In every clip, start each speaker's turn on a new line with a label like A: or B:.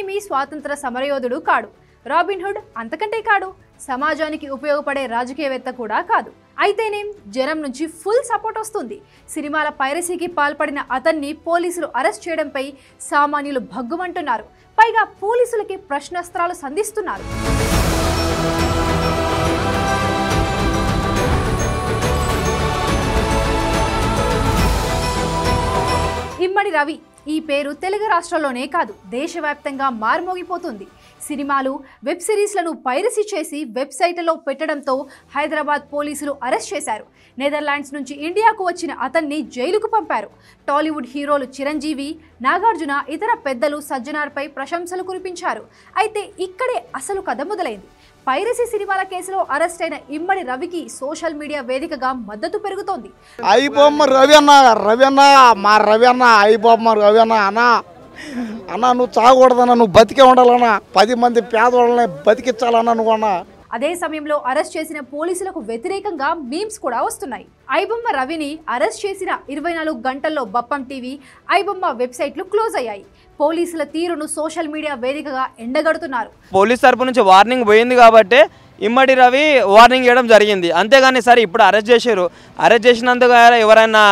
A: అతనేమీ స్వాతంత్ర సమరయోధుడు కాడు, రాబిన్హుడ్ అంతకంటే కాడు, సమాజానికి ఉపయోగపడే రాజకీయవేత్త కూడా కాదు. అయితేనేం జనం నుంచి ఫుల్ సపోర్ట్ వస్తుంది. సినిమాల పైరసీకి పాల్పడిన అతన్ని పోలీసులు అరెస్ట్ చేయడంపై సామాన్యులు భగ్గుమంటున్నారు. పైగా పోలీసులకి ప్రశ్నాస్త్రాలు సంధిస్తున్నారు. ఇమ్మడి రవి ఈ పేరు తెలుగు రాష్ట్రాల్లోనే కాదు దేశవ్యాప్తంగా మార్మోగిపోతుంది. సినిమాలు, వెబ్ సిరీస్లను పైరసీ చేసి వెబ్సైట్లలో పెట్టడంతో హైదరాబాద్ పోలీసులు అరెస్ట్ చేశారు. నెదర్లాండ్స్ నుంచి ఇండియాకు వచ్చిన అతన్ని జైలుకు పంపారు. టాలీవుడ్ హీరోలు చిరంజీవి, నాగార్జున, ఇతర పెద్దలు సజ్జనార్పై ప్రశంసలు కురిపించారు. అయితే ఇక్కడే అసలు కథ మొదలైంది. పైరసీ సినిమాల కేసులో అరెస్ట్ అయిన ఇమ్మడి రవికి సోషల్ మీడియా వేదికగా మద్దతు పెరుగుతోంది.
B: అన్నా నువ్వు చాగకూడదన్నా, నువ్వు బతికే ఉండాలన్నా, 10 మంది పేదవాళ్ళని బతికించాలన్నా నువ్వు అన్నా.
A: అదే సమయంలో అరెస్ట్ చేసిన పోలీసులకు వ్యతిరేకంగా మీమ్స్ కూడా వస్తున్నాయి. ఐబొమ్మ రవిని అరెస్ట్ చేసిన 24 గంటల్లో బప్పం టీవీ, ఐబొమ్మ వెబ్సైట్లు క్లోజ్ అయ్యాయి. పోలీసుల తీరును సోషల్ మీడియా వేదికగా ఎండగడుతున్నారు.
C: పోలీస్ తరపు నుంచి వార్నింగ్ పోయింది కాబట్టి ఇమ్మడి రవి వార్నింగ్ ఇవ్వడం జరిగింది. అంతేగాని సరే ఇప్పుడు అరెస్ట్ చేశారు, అరెస్ట్ చేసినందుకు ఎవరైనా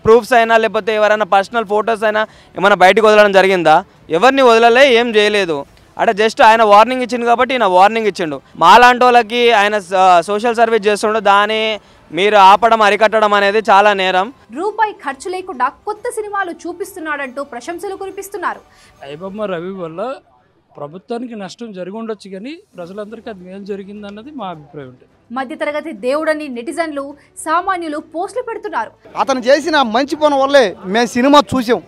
C: ప్రూఫ్స్ అయినా లేకపోతే ఎవరైనా పర్సనల్ ఫొటోస్ అయినా ఏమైనా బయటకు వదలడం జరిగిందా? ఎవరిని వదలలే, ఏం చేయలేదు. అంటే జస్ట్ ఆయన వార్నింగ్ ఇచ్చిండు కాబట్టి ఈయన వార్నింగ్ ఇచ్చిండు. మాలాంటి వాళ్ళకి ఆయన సోషల్ సర్వీస్ చేస్తుండే, దాన్ని మీరు ఆపడం, అరికట్టడం అనేది చాలా నేరం.
A: రూపాయి ఖర్చు లేకుండా కొత్త సినిమాలు చూపిస్తున్నాడంటూ ప్రశంసలు కురిపిస్తున్నారు.
D: ఐబొమ్మ రవి వల్ల ప్రభుత్వానికి నష్టం జరిగి ఉండొచ్చు, కానీ ప్రజలందరికీ అది మేలు జరిగిందన్నది మా అభిప్రాయం.
A: మధ్యతరగతి దేవుడని నెటిజన్లు, సామాన్యులు పోస్టులు పెడుతున్నారు.
B: అతను చేసిన మంచి పని వల్లే మేము సినిమా చూసాం.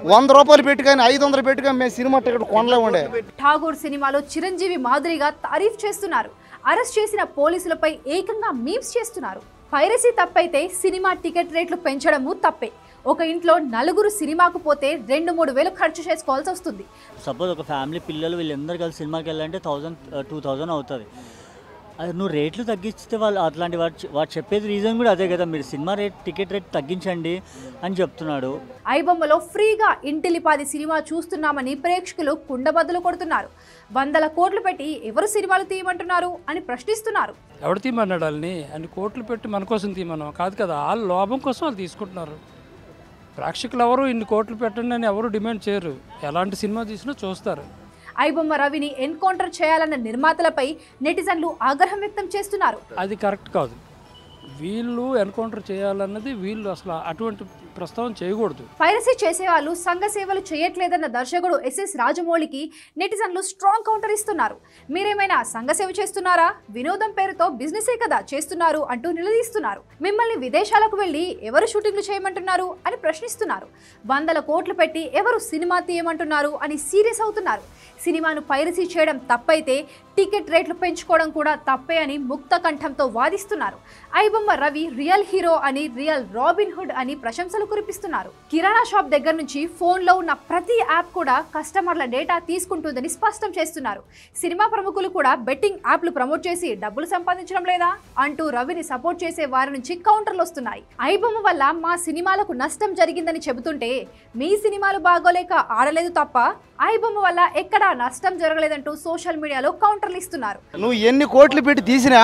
B: 100 రూపాయలు పెట్టి కానీ 500 పెట్టి కానీ మేము సినిమా టికెట్ కొనలేమండే.
A: ఠాగూర్ సినిమాలో చిరంజీవి మాదిరిగా తారీఫ్ చేస్తున్నారు. అరెస్ట్ చేసిన పోలీసులపై ఏకంగా మీమ్స్ చేస్తున్నారు. పైరసీ తప్పైతే సినిమా టికెట్ రేట్లు పెంచడము తప్పే. ఒక ఇంట్లో 4 సినిమాకు పోతే 2-3 వేలు ఖర్చు చేసుకోవాల్సి వస్తుంది.
E: సపోజ్ ఒక ఫ్యామిలీ పిల్లలు వీళ్ళందరూ కలిసి సినిమాకి వెళ్ళాలంటే 1000-2000 అవుతుంది. అది నువ్వు రేట్లు తగ్గిస్తే వాళ్ళు అట్లాంటి వాడు చెప్పేది రీజన్ కూడా అదే కదా, మీరు సినిమా టికెట్ రేట్ తగ్గించండి అని చెప్తున్నాడు.
A: ఐబొమ్మలో ఫ్రీగా ఇంటిలిపాది సినిమా చూస్తున్నామని ప్రేక్షకులు కుండబద్దలు కొడుతున్నారు. 100 కోట్లు పెట్టి ఎవరు సినిమాలు తీయమంటున్నారు అని ప్రశ్నిస్తున్నారు.
D: ఎవరు తీయమన్నాడు వాళ్ళని? అన్ని కోట్లు పెట్టి మన కోసం తీయమన్నాం కాదు కదా, వాళ్ళ లోభం కోసం వాళ్ళు తీసుకుంటున్నారు. ప్రేక్షకులు ఎవరు ఇన్ని కోట్లు పెట్టండి అని ఎవరు డిమాండ్ చేయరు. ఎలాంటి సినిమా తీసినా చూస్తారు.
A: ఐబొమ్మ రవిని ఎన్కౌంటర్ చేయాలన్న నిర్మాతలపై నెటిజన్లు ఆగ్రహం వ్యక్తం చేస్తున్నారు.
D: అది కరెక్ట్ కాదు. వీళ్ళు ఎన్కౌంటర్ చేయాలన్నది వీళ్ళు అసలు అటువంటి ప్రస్తావన చేయకూడదు.
A: పైరసీ చేసేవాళ్ళు సంఘ సేవలు చేయట్లేదన్న దర్శకుడు ఎస్ఎస్ రాజమౌళికి నెటిజన్లు స్ట్రాంగ్ కౌంటర్ ఇస్తున్నారు. మీరేమైనా సంఘ సేవ చేస్తున్నారా? వినోదం పేరుతో బిజినెసే కదా చేస్తున్నారు అంటూ నిలదీస్తున్నారు. మిమ్మల్ని విదేశాలకు వెళ్లి ఎవరు షూటింగ్లు చేయమంటున్నారు అని ప్రశ్నిస్తున్నారు. 100 కోట్లు పెట్టి ఎవరు సినిమా తీయమంటున్నారు అని సీరియస్ అవుతున్నారు. సినిమాను పైరసీ చేయడం తప్పైతే టికెట్ రేట్లు పెంచుకోవడం కూడా తప్పే అని ముక్త కంఠంతో వాదిస్తున్నారు. ఐబొమ్మ రవి రియల్ హీరో అని, రియల్ రాబిన్హుడ్ అని ప్రశంసలు కురిపిస్తున్నారు. కిరాణా షాప్ దగ్గర నుంచి ఫోన్లో ఉన్న ప్రతి యాప్ కూడా కస్టమర్ల డేటా తీసుకుంటుందని స్పష్టం చేస్తున్నారు. సినిమా ప్రముఖులు కూడా బెట్టింగ్ యాప్లు ప్రమోట్ చేసి డబ్బులు సంపాదించడం లేదా అంటూ రవిని సపోర్ట్ చేసే వారి నుంచి కౌంటర్లు వస్తున్నాయి. ఐబొమ్మ వల్ల మా సినిమాలకు నష్టం జరిగిందని చెబుతుంటే మీ సినిమాలు బాగోలేక ఆడలేదు తప్ప ఐబొమ్మ వల్ల ఎక్కడా నష్టం జరగలేదంటూ సోషల్ మీడియాలో కౌంటర్లు ఇస్తున్నారు.
B: నువ్వు ఎన్ని కోట్లు పెట్టి తీసినా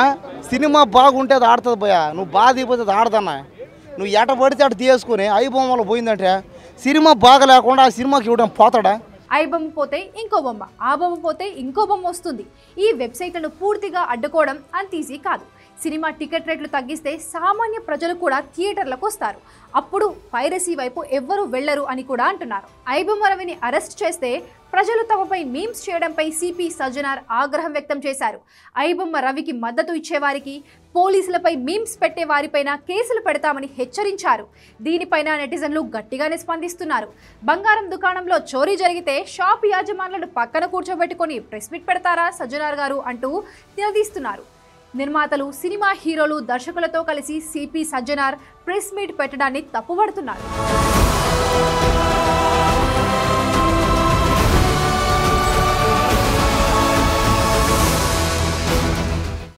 B: సినిమా బాగుంటే అది ఆడుతుంది పోయా, నువ్వు బాగా దిగిపోతే అది ఆడదన్నా. నువ్వు ఎట పడితే అటు తీసుకుని ఐబొమ్మలో పోయిందంటే సినిమా బాగా లేకుండా ఆ సినిమాకి ఇవ్వడం పోతాడా?
A: ఐబొమ్మ పోతే ఇంకో బొమ్మ, ఆ బొమ్మ పోతే ఇంకో బొమ్మ వస్తుంది. ఈ వెబ్సైట్లను పూర్తిగా అడ్డుకోవడం అంత ఈజీ కాదు. సినిమా టికెట్ రేట్లు తగ్గిస్తే సామాన్య ప్రజలు కూడా థియేటర్లకు వస్తారు. అప్పుడు పైరసీ వైపు ఎవ్వరూ వెళ్లరు అని కూడా అంటున్నారు. ఐబొమ్మ రవిని అరెస్ట్ చేస్తే ప్రజలు తమపై మీమ్స్ చేయడంపై సిపి సజ్జనార్ ఆగ్రహం వ్యక్తం చేశారు. ఐబొమ్మ రవికి మద్దతు ఇచ్చేవారికి, పోలీసులపై మీమ్స్ పెట్టే వారిపైన కేసులు పెడతామని హెచ్చరించారు. దీనిపైన నెటిజన్లు గట్టిగానే స్పందిస్తున్నారు. బంగారం దుకాణంలో చోరీ జరిగితే షాప్ యాజమానులను పక్కన కూర్చోబెట్టుకొని ప్రెస్ మీట్ పెడతారా సజ్జనార్ గారు అంటూ నిలదీస్తున్నారు. నిర్మాతలు, సినిమా హీరోలు, దర్శకులతో కలిసి సిపి సజ్జనార్ ప్రెస్ మీట్ పెట్టడాన్ని తప్పుపడుతున్నారు.